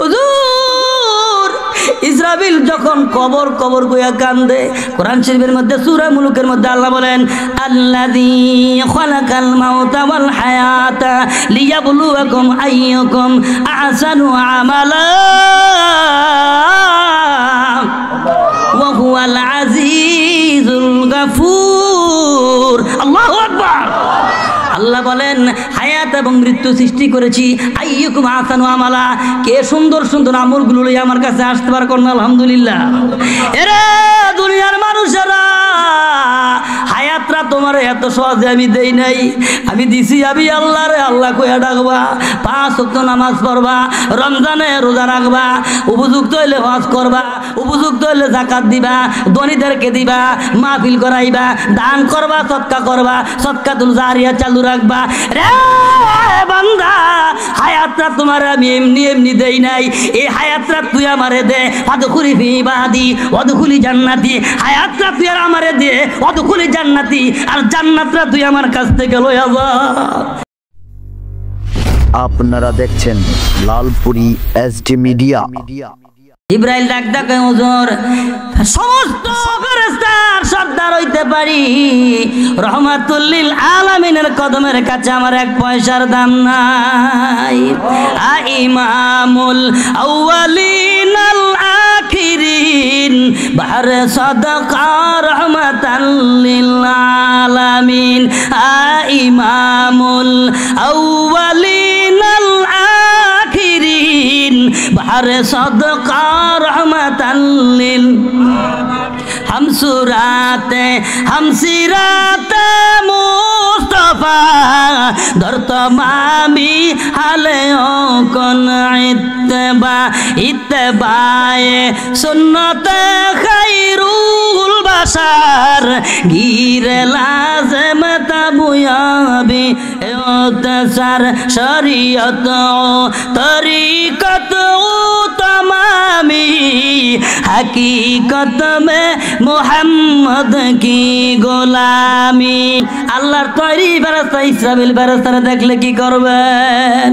হুজুর ইসরাফিল যখন কবর কবর কইয়া কান্দে কোরআন শরীফের মধ্যে সূরা মুলুকের মধ্যে আল্লাহ বলেন আল্লাযী খালাকাল মাউতা ওয়াল হায়াতা লিয়াবলুয়াকুম আইয়ুকুম আহসানু আমালা ওয়া হুয়াল আজিজুল গাফুর। আল্লাহু আকবার। আল্লাহ বলেন হায়াত এবং মৃত্যু সৃষ্টি করেছি আইয়ুকুম আহসানু আমালা, কে সুন্দর সুন্দর আমলগুলো লইয়া আমার কাছে আসতে পারে কোন আলহামদুলিল্লাহ। এরে দুনিয়ার মানুষেরা, হায়াতরা তোমার এত সহজে আমি দেই নাই, আমি দিছি আমি আল্লাহ রে আল্লাহ কইয়া ডাকবা, 5 ওয়াক্ত নামাজ পড়বা, রমজানে রোজা রাখবা, উপযুক্ত হইলে হজ করবা, উপযুক্ত হইলে যাকাত দিবা, ধনীদেরকে দিবা, মাহফিল করাইবা, দান করবা, সদকা করবা, সদকাতুল জারিয়া চালু রাখবা। রে বান্দা, হায়াতরা তোমার আমি এমনি এমনি দেই নাই, এই হায়াতরা তুই আমারে দে, ফাদখুলি ফি ইবাদি ওয়াদখুলি জান্নাতি। হায়াতরা তুই আর আমারে দে, ওয়াদখুলি জান্নাতি, আর জান্নাতরা তুই আমার কাছ থেকে লইয়া যা। আপনারা দেখছেন লালপুরি এসডি মিডিয়া। জিবরাইল ডাক ডাকে হুজুর সমস্ত ফেরেশতার সর্দার হইতে পারি, রহমাতুল লিল আলামিনের কদমের কাছে আমার 1 পয়সার দাম নাই। ইমামুল আউয়ালিন আল আখিরিন বাহরে সাদাকা রহমাতাল লিল আলামিন। ইমামুল আউয়ালিন আল আখিরিন বাহরে সাদাকা রহমাতাল লিল। हम सुराते हम सिराते मुस्तफा धरतो मामी हाले ओ कन इत्तबा इत्तबाए सुन्नते खैरुल बशर गिरे लाज़िम तबुयाबी इत्तसार शरीयत तरीक़त तमामी हकीकत में मोहम्मद की गोलामी। আল্লাহর তৈরি ফেরেশতা ইসরাফিল ফেরেশতারা দেখলে কি করবেন?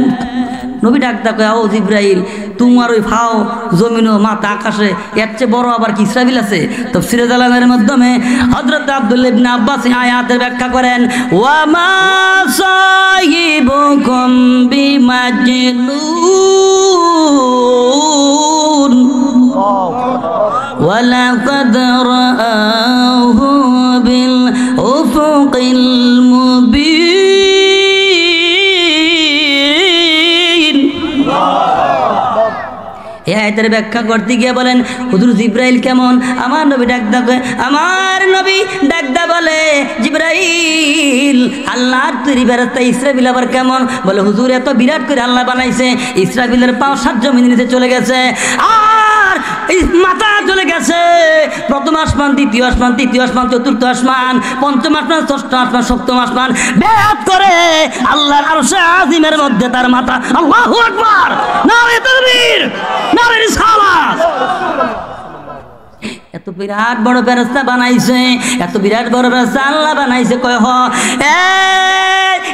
নবী ডাকতা কয় ও জিবরাইল, তোমার ওই ফাও জমিন ও মাথা আকাশে এর চেয়ে বড় আবার কি ইসরাফিল আছে? তাফসীরে জালালের মাধ্যমে হযরত আব্দুল্লাহ ইবনে আব্বাস আয়াতের ব্যাখ্যা করেন ওয়া মা সাহিবুকুম বিমাজনুন ولقد رآه بالأفق المبين। এই আয়াতের ব্যাখ্যা করতে গিয়ে বলেন হুজুর জিবরাইল কেমন? আমার নবী ডাকদা বলে জিবরাইল আল্লাহর তৈরি ফেরেশতা ইসরাফিল আবার কেমন? বলে হুজুর এত বিরাট করে আল্লাহ বানাইছে, ইসরাফিলের পাও 7 জমিনের নিচে চলে গেছে, আর মাথা চলে গেছে প্রথম আসমান, দ্বিতীয় আসমান, তৃতীয় আসমান, চতুর্থ আসমান, পঞ্চম আসমান, ষষ্ঠ আসমান, সপ্তম আসমান বেয়াত করে আল্লাহর আরশে আজিমের মধ্যে তার মাথা। আল্লাহু আকবার, নারে তাকবীর, নারে রিসালাত। এত বিরাট বড় ফেরেশতা বানাইছে, এত বিরাট বড় ফেরেশতা আল্লাহ বানাইছে। কয় হ এ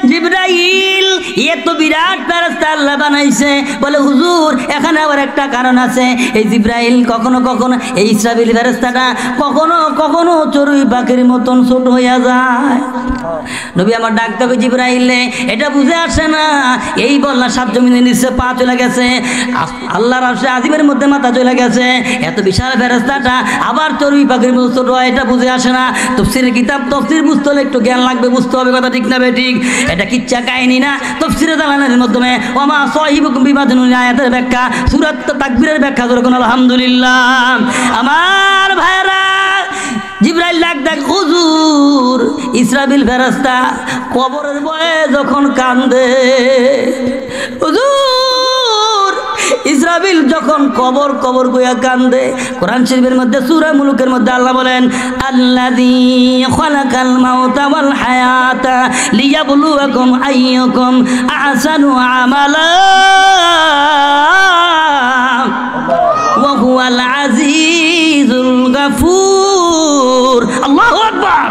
জিবরাইল, এত বিরাট ফেরেশতা আল্লাহ বানাইছে। বলে হুজুর এখানে আবার একটা কারণ আছে। এই জিবরাইল কখনো কখনো, এই ইসরাফিল ফেরেশতাটা কখনো কখনো চড়ুই পাখির মতন ছোট হইয়া যায়। নবী আমার ডাকতে কই জিবরাইলে, এটা বুঝে আসে না, এই বললা 7 জমিনের নিচে পা চলে গেছে, আল্লাহর আরশে আজিমের মধ্যে মাথা চলে গেছে, এত বিশাল ফেরেশতাটা আবার চড়ুই পাখির মতো ছোট হয়, এটা বুঝে আসে না। তাফসীরের কিতাব তাফসীর বুঝতে হলে একটু জ্ঞান লাগবে, বুঝতে হবে কথা ঠিক না বেঠিক, এটা কিচ্ছা কাহিনী না। তাফসীরে জালালের মাধ্যমে ওয়া মা সাহিবুকুম বিমাজনুন আয়াতের ব্যাখ্যা, সূরাত তাকবীরের ব্যাখ্যা করে কোন আলহামদুলিল্লাহ। আমার ভাইরা, জিবরাইল ডাক হুজুর ইসরাফিল ফেরেশতা কবরের ভয়ে যখন কান্দে, হুজুর ইসরাফিল যখন কবর কবর কইয়া কান্দে, কোরআন শরীফের মধ্যে সূরা মুলুকের মধ্যে আল্লাহ বলেন আল্লাযী খালাকাল মাউতা ওয়াল হায়াতা লিয়াবলুয়াকুম আইয়ুকুম আহসানু আমালা ওয়া হুয়াল আজিজুল গাফুর। আল্লাহু আকবার।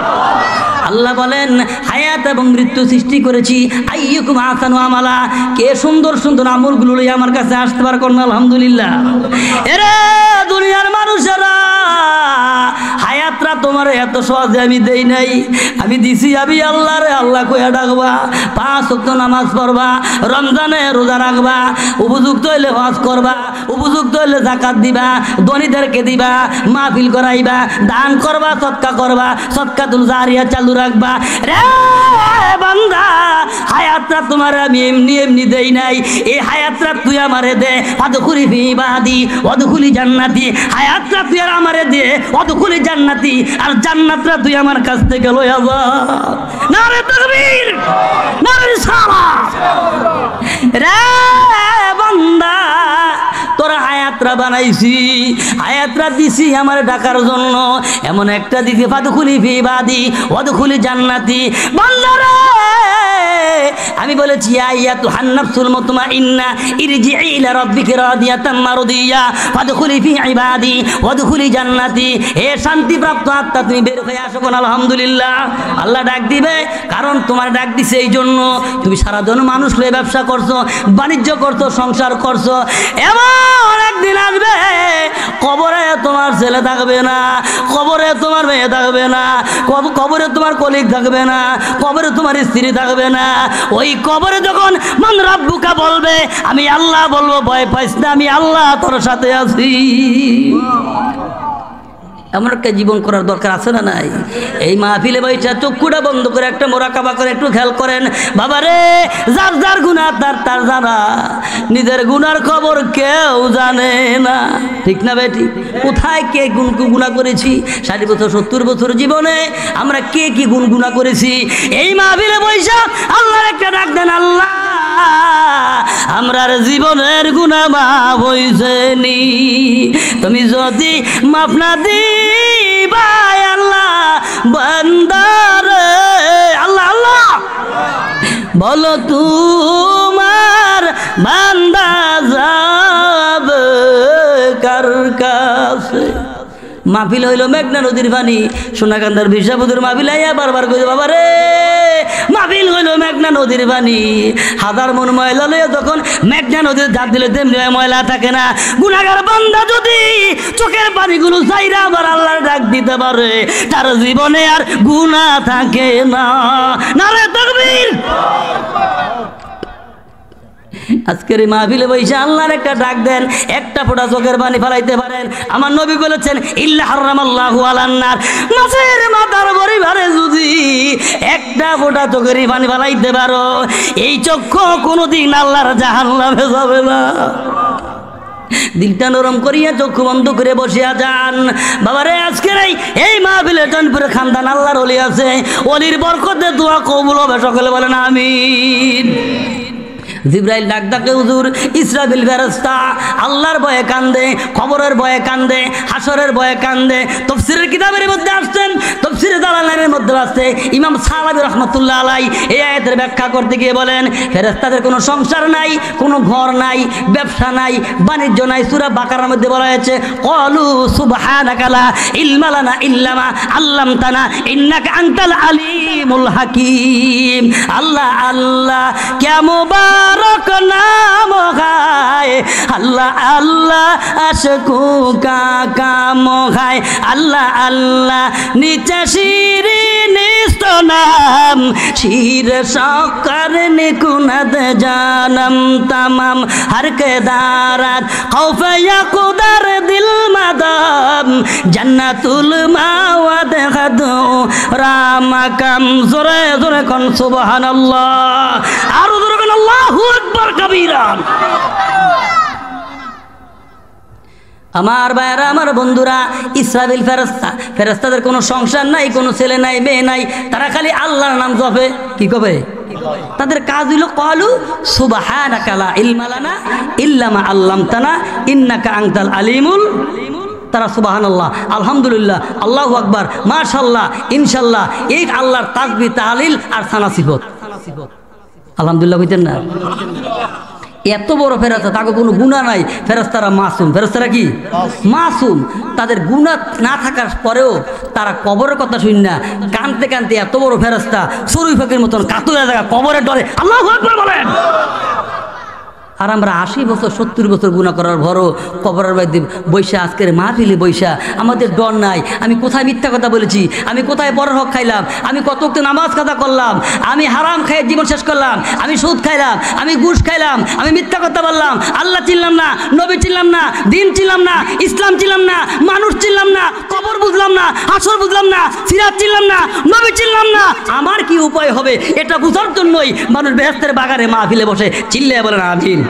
আল্লাহ বলেন হায়াত এবং মৃত্যু সৃষ্টি করেছি। আইয়ুকুম আহসানু আমালা, কে সুন্দর সুন্দর আমলগুলো লইয়া আমার কাছে আসতে পারে কোন আলহামদুলিল্লাহ। এরে দুনিয়ার মানুষেরা, হায়াতরা তোমার এত সহজে আমি দেই নাই, আমি দিছি আমি আল্লাহ রে আল্লাহ কইয়া ডাকবা, 5 ওয়াক্ত নামাজ পড়বা, রমজানে রোজা রাখবা, উপযুক্ত হইলে হজ করবা, উপযুক্ত হইলে যাকাত দিবা, ধনীদেরকে দিবা, মাহফিল করাইবা, দান করবা, সদকা করবা, সদকাতুল জারিয়া চালু রাখবা। রে বান্দা, হায়াতরা তোমার আমি এমনি এমনি দেই নাই, এই হায়াতরা তুই আমারে দে, ফাদখুলি ফি ইবাদি ওয়াদখুলি জান্নাতি। হায়াতরা তুই আর আমারে দে, ওয়াদখুলি জান্নাতি, আর জান্নাতরা তুই আমার কাছ থেকে লইয়া যা। নারে তাকবীর, নারে সালাত। রে বান্দা, তোরা হায়াতরা বানাইছি, হায়াতরা দিছি আমার ডাকার জন্য, এমন একটা দিছি ফাদখুলি ফি ইবাদি ওয়াদখুলি জান্নাতি। বান্দারে আমি বলেছি আইয়াতুহান নাফসুল মুতমাইন্না ইরজিই ইলা রাব্বিকা রাদিয়াতাম মারদিয়া ফাদখুলি ফি ইবাদি ওয়াদখুলি জান্নাতি। হে শান্তিপ্রাপ্ত আত্মা, তুমি বের হয়ে আসো কোন আলহামদুলিল্লাহ। আল্লাহ ডাক দিবে, কারণ তোমার ডাক দিছে এই জন্য তুমি সারাদিন মানুষ লয়ে ব্যবসা করছো, বাণিজ্য করছো, সংসার করছো। এমন একদিন আসবে কবরে তোমার ছেলে থাকবে না, কবরে তোমার মেয়ে থাকবে না, কবরে তোমার কলিগ থাকবে না, কবরে তোমার স্ত্রী থাকবে না। ওই কবরে যখন মান রাব্বুকা বলবে, আমি আল্লাহ বলবো ভয় পাইস না, আমি আল্লাহ তোর সাথে আছি। এমন একটা জীবন করার দরকার আছে না নাই? এই মাহফিলে বৈঠা চক্ষুটা বন্ধ করে একটা মোরাকাবা করে একটু খেয়াল করেন। বাবারে, যার যার গুনাহ তার তার জানা, নিজের গুনার খবর কেউ জানে না, ঠিক না বেটি? কোথায় কে গুনাহ করেছি 60 বছর 70 বছর জীবনে আমরা কে কি গুনাহ করেছি? এই মাহফিলে বৈঠা আল্লাহর একটা ডাক দেন, আল্লাহ আমরার জীবনের গুনাহ মাফ হইছে নি? তুমি যদি মাফ না দিবা আল্লাহ বান্দারে, আল্লাহ আল্লাহ বলো তোমার বান্দা যাবে কার কাছে? মাহফিল হইল মেঘনা নদীর পানি, সোনাকান্দার বিশাবুদুর মাহফিল আইয়া বারবার কইছে বাবা রে, মাহফিল হইল মেঘনা নদীর পানি। হাজার মন ময়লা লইয়া যখন মেঘনা নদীর ঝাঁপ দিলে তেমনি ময়লা থাকে না। গুনাহগার বান্দা যদি চোখের পানিগুলো চাইরা আবার আল্লাহর ডাক দিতে পারে, তার জীবনে আর গুনাহ থাকে না। নারে তাকবীর। আজকের এই মাহফিলে বসে আল্লাহর একটা ডাক দেন, একটা ফোঁটা চোখের পানি ফেলাইতে পারেন। আমার নবী বলেছেন ইল্লা হারামাল্লাহু আলান নার, মাছের মাথার পরিবারে যদি একটা ফোঁটা চোখের পানি ফেলাইতে পারো, এই চক্ষু কোনোদিন আল্লাহর জাহান্নামে যাবে না। দিলটা নরম করিয়া চক্ষু বন্ধ করে বসিয়া যান। বাবারে, আজকের এই মাহফিলে জনপুরে খানদান আল্লাহর ওলি আছে, ওলির বরকতে দোয়া কবুল হবে, সকলে বলেন আমিন। জিবরাইল ডাক ডাকে হুজুর, ইসরাফিল ফেরেশতা আল্লাহর ভয়ে কান্দে, কবরের ভয়ে কান্দে, হাসরের ভয়ে কান্দে। তাফসীরের কিতাবের মধ্যে আসছেন, তাফসীরে জালালাইনের মধ্যে আছে, ইমাম সালাবী রাহমাতুল্লাহ আলাইহি এই আয়াতের ব্যাখ্যা করতে গিয়ে বলেন, ফেরেশতাদের কোনো সংসার নাই, কোনো ঘর নাই, ব্যবসা নাই, বাণিজ্য নাই। সূরা বাকারার মধ্যে বলা হয়েছে ক্বালু সুবহানাকা লা ইলমা লানা ইল্লা মা আল্লামতানা ইন্নাকা আনতাল আলিমুল হাকীম। আল্লাহ আল্লাহ ক্যা মুবারক নাম গায়, আল্লাহ আল্লাহ আশকু কা কাম গায়, আল্লাহ আল্লাহ নিচে শিরিন নাম, শির শক্কর নিকুনাদ জানম তমাম হর কে দারাত খৌফে ইয়াকুদার দিল মাদাম জান্নাতুল মাওয়াদ খাদু রামাকাম। জোরে জোরে কোন সুবহানাল্লাহ, আর জোরে কোন আল্লাহু আকবার কবীরা। আমার ভাইরা, আমার বন্ধুরা, ইসরাফিল ফেরেশতা, ফেরেশতাদের কোনো সংসার নাই, কোনো ছেলে নাই, মেয়ে নাই, তারা খালি আল্লাহর নাম জপে। কি কবে? তাদের কাজ হইল ক্বালু সুবহানাকা লা ইলমা লানা ইল্লা মা আল্লামতানা ইন্নাকা আনতাল আলিমুল। তারা সুবহানাল্লাহ, আলহামদুলিল্লাহ, আল্লাহু আকবার, মাশাআল্লাহ, ইনশাআল্লাহ, এই আল্লাহর তাসবিহ তাহলিল আর সানা সিফত। আলহামদুলিল্লাহ কইতেন না? এত বড় ফেরেশতা, তাকে কোনো গুনাহ নাই, ফেরেশতারা মাসুম। ফেরেশতারা কি মাসুম? তাদের গুনাহ না থাকার পরেও তারা কবরের কথা শুন না, কানতে কানতে এত বড় ফেরেশতা শরীফ ফাঁকের মতন কাতুরে থাকা কবরের ডরে আল্লাহু আকবার বলেন। আর আমরা 80 বছর 70 বছর গুনাহ করার ভরও কবরের মধ্যে বৈশা, আজকের মাহফিলে বৈশা আমাদের ডর নাই। আমি কোথায় মিথ্যা কথা বলেছি, আমি কোথায় বড় হক খাইলাম, আমি কত ওয়াক্ত নামাজ কাজা করলাম, আমি হারাম খাইয়ে জীবন শেষ করলাম, আমি সুদ খাইলাম, আমি ঘুষ খাইলাম, আমি মিথ্যা কথা বললাম, আল্লাহ চিনলাম না, নবী চিনলাম না, দিন চিনলাম না, ইসলাম চিনলাম না, মানুষ চিনলাম না, কবর বুঝলাম না, হাসর বুঝলাম না, সিরাত চিনলাম না, নবী চিনলাম না। আমার কি উপায় হবে এটা বুঝার জন্যই মানুষ বেহেশতের বাগানে মাহফিলে বসে চিল্লায় বলেন আমিন।